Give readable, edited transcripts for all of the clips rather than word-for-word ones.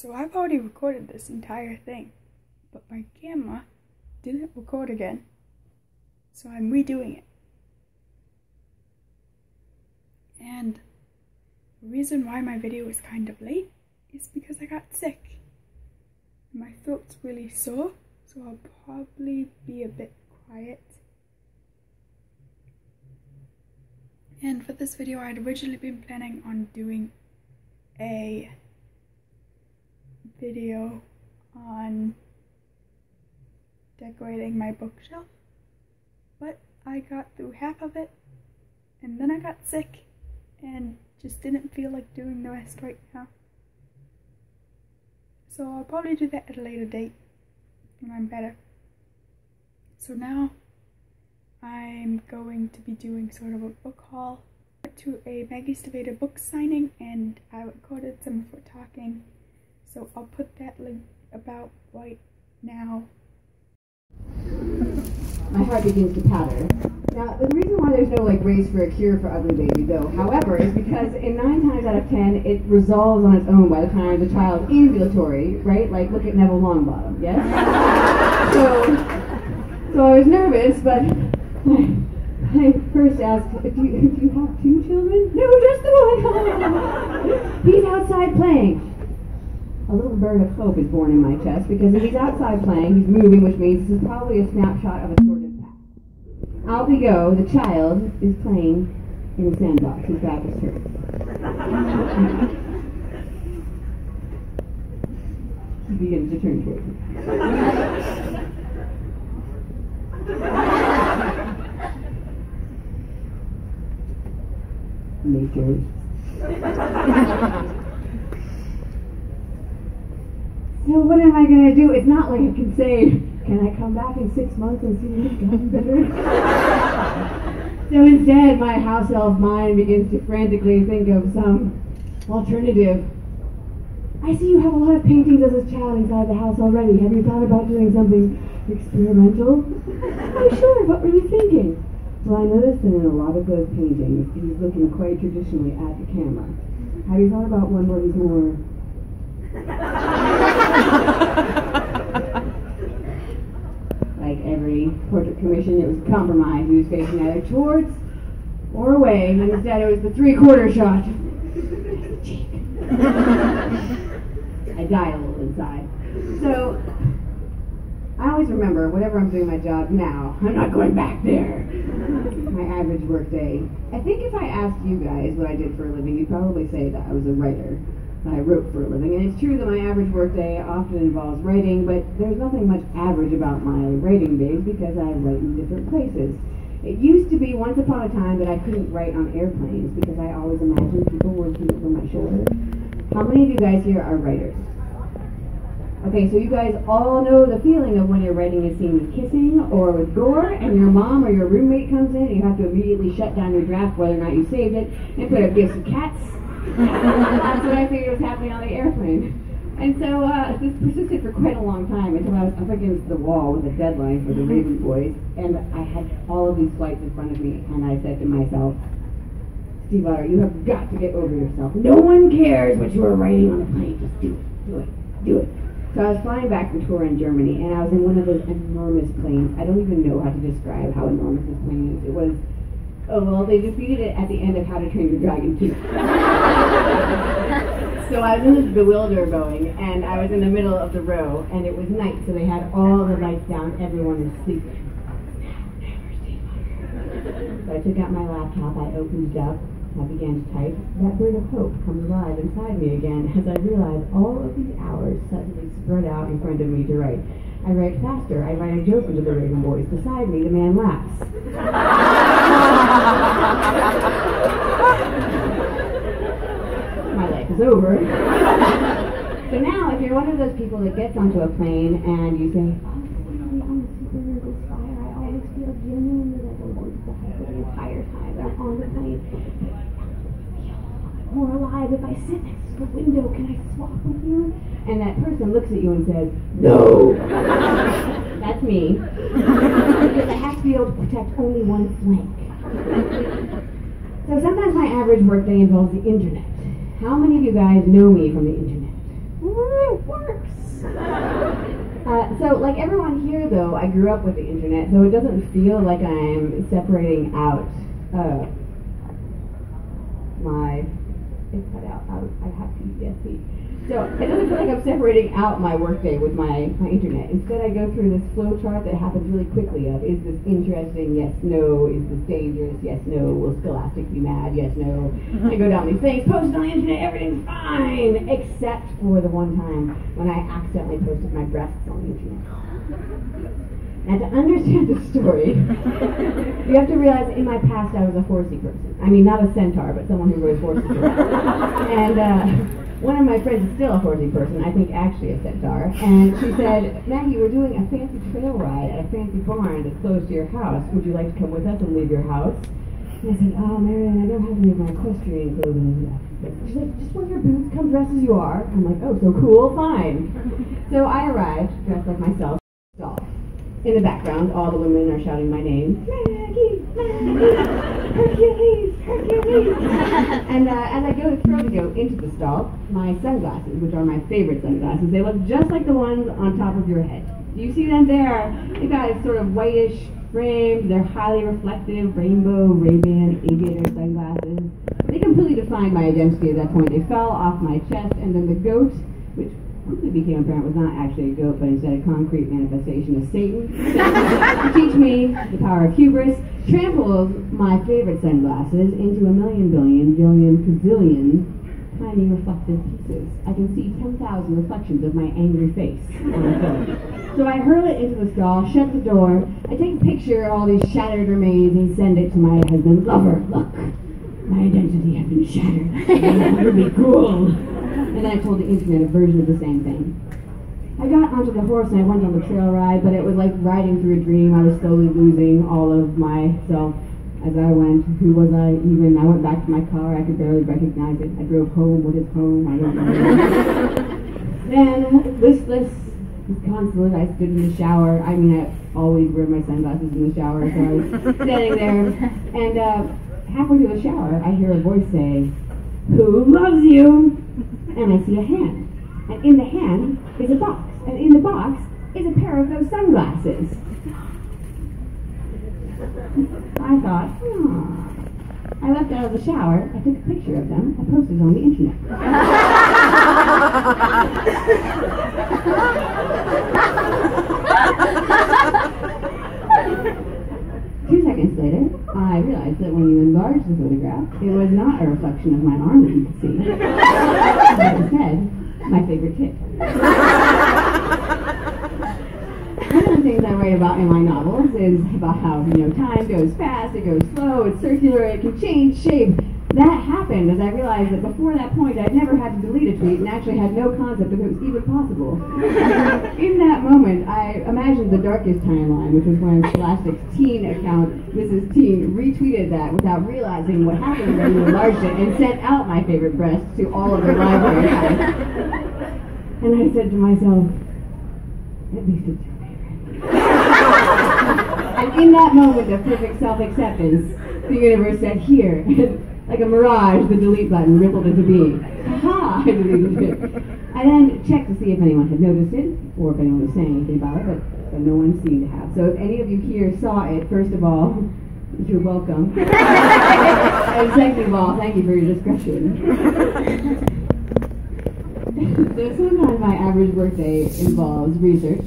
So I've already recorded this entire thing, but my camera didn't record again, so I'm redoing it. And the reason why my video is kind of late is because I got sick. My throat's really sore, so I'll probably be a bit quiet. And for this video, I'd originally been planning on doing a video on decorating my bookshelf, but I got through half of it and then I got sick and just didn't feel like doing the rest right now. So I'll probably do that at a later date when I'm better. So now I'm going to be doing sort of a book haul. I went to a Maggie's Debater book signing and I recorded some of her talking. So I'll put that link about right now. My heart begins to patter. Now, the reason why there's no race for a cure for ugly baby, though, however, is because in 9 times out of 10, it resolves on its own by the time the child is ambulatory, right? Like, look at Neville Longbottom, yes? So I was nervous, but I first asked, do you have 2 children? No, just the one! He's outside playing. A little bird of hope is born in my chest, because if he's outside playing, he's moving, which means this is probably a snapshot of a sorted path. Out we go, the child is playing in a sandbox, his back is turned. He begins to turn towards me. Nature. So what am I going to do? It's not like I can say, can I come back in 6 months and see if it's gotten better? So instead, my house elf mind begins to frantically think of some alternative. I see you have a lot of paintings as a child inside the house already. Have you thought about doing something experimental? Oh, sure. What were you thinking? Well, I noticed that in a lot of those paintings, he's looking quite traditionally at the camera. Have you thought about one where he's more... Like every portrait commission, it was a compromise. He was facing either towards or away, and instead it was the 3/4 shot. Cheek. I die a little inside. So I always remember, whenever I'm doing my job now, I'm not going back there. My average work day. I think if I asked you guys what I did for a living, you'd probably say that I was a writer. I wrote for a living, and it's true that my average workday often involves writing, but there's nothing much average about my writing days because I write in different places. It used to be once upon a time that I couldn't write on airplanes because I always imagined people were looking over my shoulder. How many of you guys here are writers? Okay, so you guys all know the feeling of when you're writing a scene with kissing or with gore, and your mom or your roommate comes in, and you have to immediately shut down your draft whether or not you saved it, and put up gifts of cats. That's what I figured was happening on the airplane. And so this persisted for quite a long time until I was up against the wall with a deadline for the Raven Boys, and I had all of these flights in front of me, and I said to myself, Steve Otter, you have got to get over yourself. No one cares what you are writing on a plane. Just do it, do it, do it. So I was flying back from tour in Germany, and I was in one of those enormous planes. I don't even know how to describe how enormous this plane is. It was... Oh, well, they defeated it at the end of How to Train Your Dragon 2. So I was in this bewilder going, and I was in the middle of the row, and it was night, so they had all the lights down, everyone was sleeping. So I took out my laptop, I opened it up, I began to type. That bird of hope comes alive inside me again as I realized all of these hours suddenly spread out in front of me to write. I write faster. I write a joke into the Raven Boys. Beside me, the man laughs. My life is over. So now, if you're one of those people that gets onto a plane and you say, oh, I'm a super nervous flyer. I always feel genuinely like I'm going to die for the entire time that I'm on the plane. More alive if I sit next to the window. Can I swap with you? And that person looks at you and says, no! That's me. Because I have to be able to protect only one flank. So sometimes my average workday involves the internet. How many of you guys know me from the internet? Woo, it works! So, like everyone here, though, I grew up with the internet, so it doesn't feel like I'm separating out I have PTSD. So it doesn't feel like I'm separating out my workday with my internet. Instead, I go through this flow chart that happens really quickly of, is this interesting? Yes, no. Is this dangerous? Yes, no. Will Scholastic be mad? Yes, no. I go down these things, post it on the internet, everything's fine, except for the one time when I accidentally posted my breasts on the internet. And to understand the story, you have to realize in my past I was a horsey person. I mean, not a centaur, but someone who rode horses. And one of my friends is still a horsey person, I think actually a centaur. And she said, Maggie, we're doing a fancy trail ride at a fancy barn that's close to your house. Would you like to come with us and leave your house? And I said, oh, Marion, I don't have any of my equestrian clothing left. She's like, just wear your boots, come dressed as you are. I'm like, oh, so cool, fine. So I arrived, dressed like myself, stall. In the background, all the women are shouting my name. Maggie, Maggie, Hercules, Hercules. And as I go into the stall, my sunglasses, which are my favorite sunglasses, they look just like the ones on top of your head. Do you see them there? They've got sort of whitish frames. They're highly reflective, rainbow Ray-Ban aviator sunglasses. They completely defined my identity at that point. They fell off my chest, and then the goat, which quickly became apparent was not actually a goat, but instead a concrete manifestation of Satan, to teach me the power of hubris, tramples my favorite sunglasses into a million, billion, billion, gazillion tiny reflective pieces. I can see 10,000 reflections of my angry face on the film. So I hurl it into the stall, shut the door, I take a picture of all these shattered remains and send it to my husband. Lover, look, my identity has been shattered. It would be cool. And then I told the internet a version of the same thing. I got onto the horse and I went on the trail ride, but it was like riding through a dream. I was slowly losing all of myself as I went. Who was I even? I went back to my car. I could barely recognize it. I drove home. What is home? I don't know. Then, listless, disconsolate, I stood in the shower. I mean, I always wear my sunglasses in the shower, so I was standing there. And halfway through the shower, I hear a voice say, "Who loves you?" And I see a hand. And in the hand is a box. And in the box is a pair of those sunglasses. I thought, I left out of the shower, I took a picture of them, I posted it on the internet. 2 seconds later, I realized that when you enlarge the photograph, it was not a reflection of my arm that you could see, but instead, my favorite kid. One of the things I write about in my novels is about how, time goes fast, it goes slow, it's circular, it can change shape. That happened as I realized that before that point I'd never had to delete a tweet and actually had no concept of it was even possible. In that moment, I imagined the darkest timeline, which was when Scholastic's teen account, Mrs. Teen, retweeted that without realizing what happened when you enlarged it and sent out my favorite breast to all of the library accounts. And I said to myself, at least it's your favorite. And in that moment of perfect self-acceptance, the universe said, here. Like a mirage, the delete button rippled into being. Aha! I deleted it. I then checked to see if anyone had noticed it, or if anyone was saying anything about it, but no one seemed to have. So if any of you here saw it, first of all, you're welcome. And second of all, thank you for your discretion. So sometimes my average workday involves research.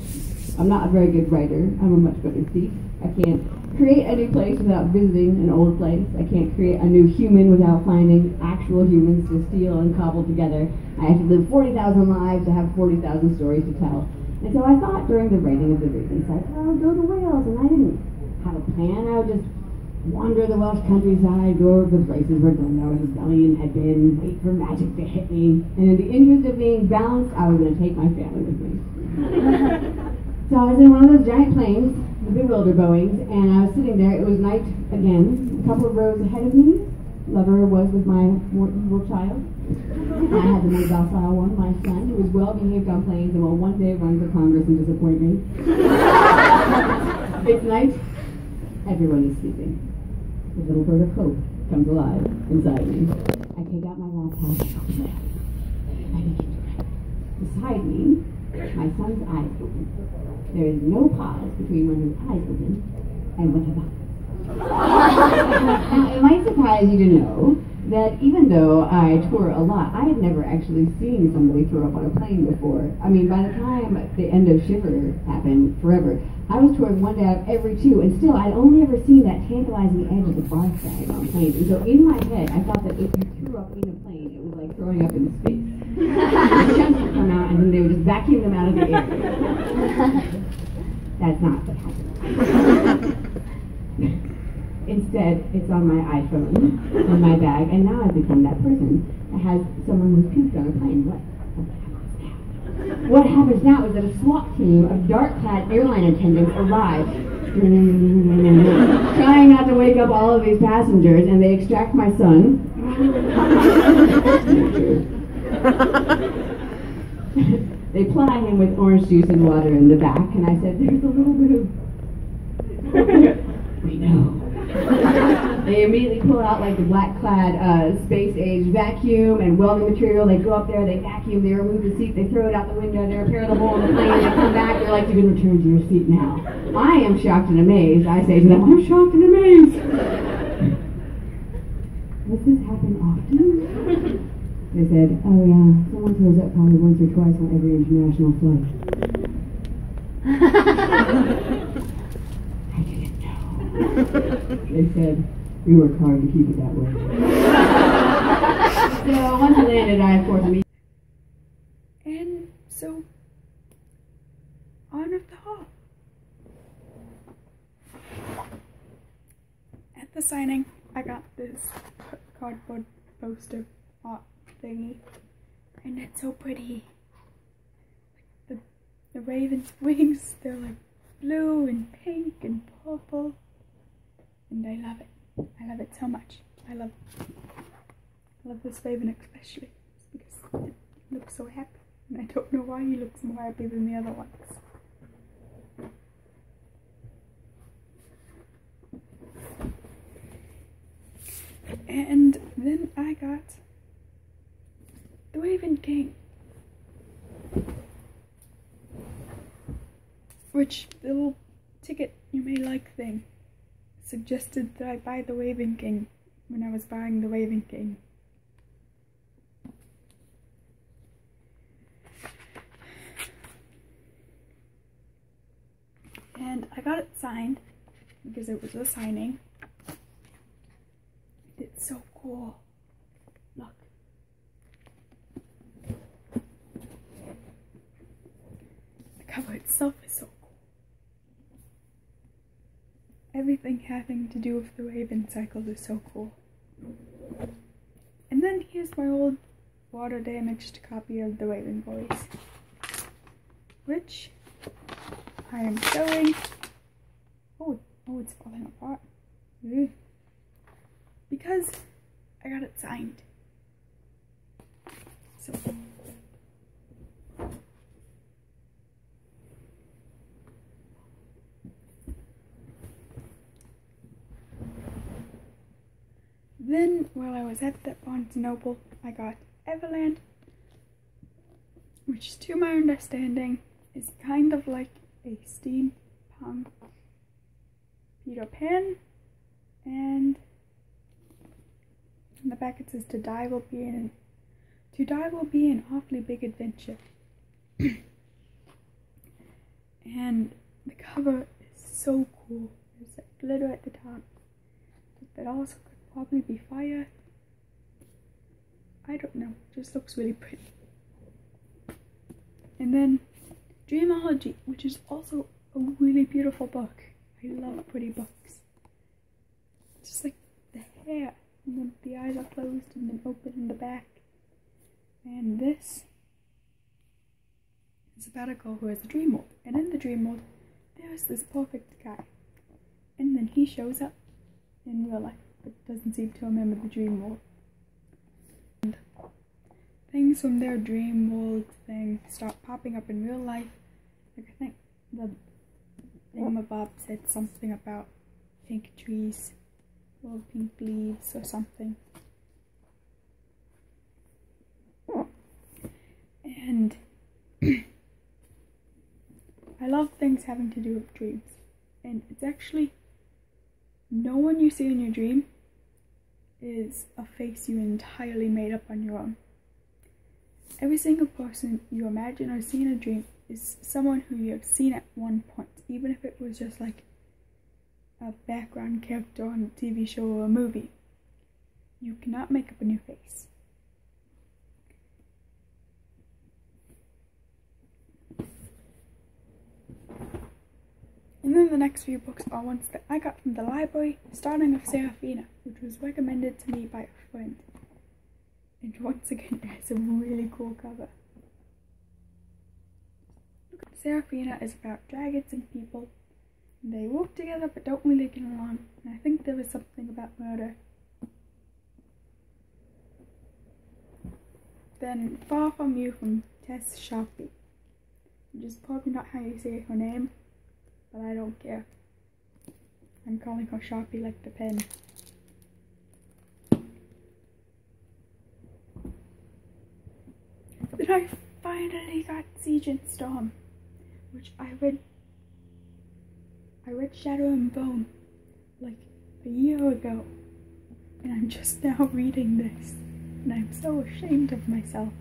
I'm not a very good writer. I'm a much better thief. I can't create a new place without visiting an old place. I can't create a new human without finding actual humans to steal and cobble together. I have to live 40,000 lives to have 40,000 stories to tell. And so I thought during the writing of the Ravens, I'll go to Wales, and I didn't have a plan. I would just wander the Welsh countryside, go over the places where Glendower's rebellion had been, wait for magic to hit me. And in the interest of being balanced, I was going to take my family with me. So I was in one of those giant planes, the bewilder Boeings, and I was sitting there. It was night again, a couple of rows ahead of me. Lover was with my more evil child. And I had the more docile one, my son, who was well behaved on planes and will one day run for Congress and disappoint me. It's night. Everyone is sleeping. The little bird of hope comes alive inside me. I take out my laptop. I begin to write. The beside me, my son's eyes open. There is no pause between when his eyes open and when his eyes. Now, it might surprise you to know that even though I tour a lot, I had never actually seen somebody throw up on a plane before. I mean, by the time the end of Shiver happened, forever, I was touring one day out of every two, and still, I'd only ever seen that tantalizing edge of the barf bag on planes. And so in my head, I thought that if you threw up in a plane, it was like throwing up in space. The chunks would come out, and then they would just vacuum them out of the air. That's not what happened. Instead, it's on my iPhone, in my bag, and now I've become that person that has someone who's puked on a plane. What happens now is that a SWAT team of dark-clad airline attendants arrive, trying not to wake up all of these passengers, and they extract my son. They ply him with orange juice and water in the back, and I said, there's a little bit of... We know. They immediately pull out like the black-clad space-age vacuum and welding material. They go up there, they vacuum, they remove the seat, they throw it out the window, they repair the hole in the plane, they come back, they're like, you can return to your seat now. I am shocked and amazed. I say to them, I'm shocked and amazed. Does this happen often? They said, oh yeah, someone throws up probably once or twice on every international flight. I didn't know. They said, we work hard to keep it that way. So once I landed, I of course immediately. And so, on with the haul. At the signing, I got this cardboard poster art thingy, and it's so pretty. The raven's wings, they're like blue and pink and purple, and I love it. I love it so much. I love this raven especially because it looks so happy, and I don't know why he looks more happy than the other ones. And then I got the Raven King, which the little ticket you may like thing suggested that I buy the Raven King when I was buying the Raven King. And I got it signed because it was a signing. It's so cool. Look. The cover itself is so cool. Everything having to do with the Raven cycle is so cool. And then here's my old water damaged copy of the Raven Boys, which I am showing. Oh, it's falling apart. Ugh. Because I got it signed. So then while I was at that Barnes & Noble, I got Everland, which to my understanding is kind of like a steampunk Peter Pan, and in the back it says to die will be an awfully big adventure. And the cover is so cool. There's like glitter at the top, but that also could probably be fire. I don't know, it just looks really pretty. And then Dreamology, which is also a really beautiful book. I love pretty books. Just like the hair, and then the eyes are closed and then open in the back. And this is about a girl who has a dream world. And in the dream world, there is this perfect guy. And then he shows up in real life, but doesn't seem to remember the dream world. And things from their dream world thing start popping up in real life. Like I think the Thingamabob said something about pink trees or pink leaves or something. And things having to do with dreams. And it's actually, no one you see in your dream is a face you entirely made up on your own. Every single person you imagine or see in a dream is someone who you have seen at one point, even if it was just like a background character on a TV show or a movie. You cannot make up a new face. And then the next few books are ones that I got from the library, starting with Serafina, which was recommended to me by a friend. And once again, it has a really cool cover. Serafina is about dragons and people. They work together but don't really get along, and I think there is something about murder. Then Far From You from Tess Sharpie, which is probably not how you say her name, but I don't care. I'm calling her Sharpie like the pen. Then I finally got Siege and Storm, which I read Shadow and Bone like a year ago, and I'm just now reading this, and I'm so ashamed of myself.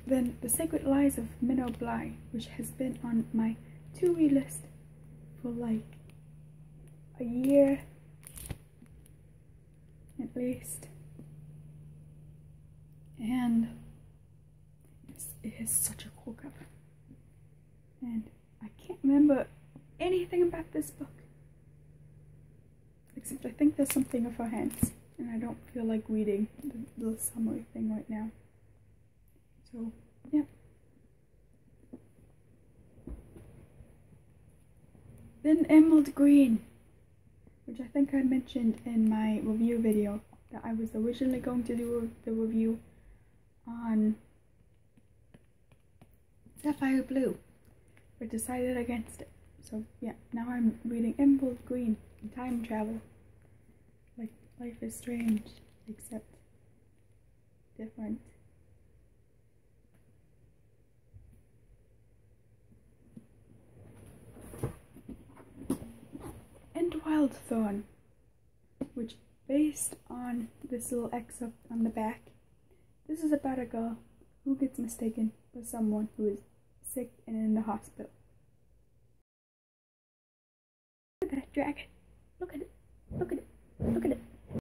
Then The Sacred Lies of Minnow Bly, which has been on my to-read list for like a year at least, and it has such a cool cover, and I can't remember anything about this book except I think there's something of her hands, and I don't feel like reading the summary thing right now. So, yeah. Then Emerald Green, which I think I mentioned in my review video, that I was originally going to do the review on Sapphire Blue, but decided against it. So yeah, now I'm reading Emerald Green and time travel. Like Life is Strange, except different. And Wildthorn, which based on this little excerpt on the back, this is about a girl who gets mistaken for someone who is sick and in the hospital. Look at that dragon. Look at it. Look at it. Look at it.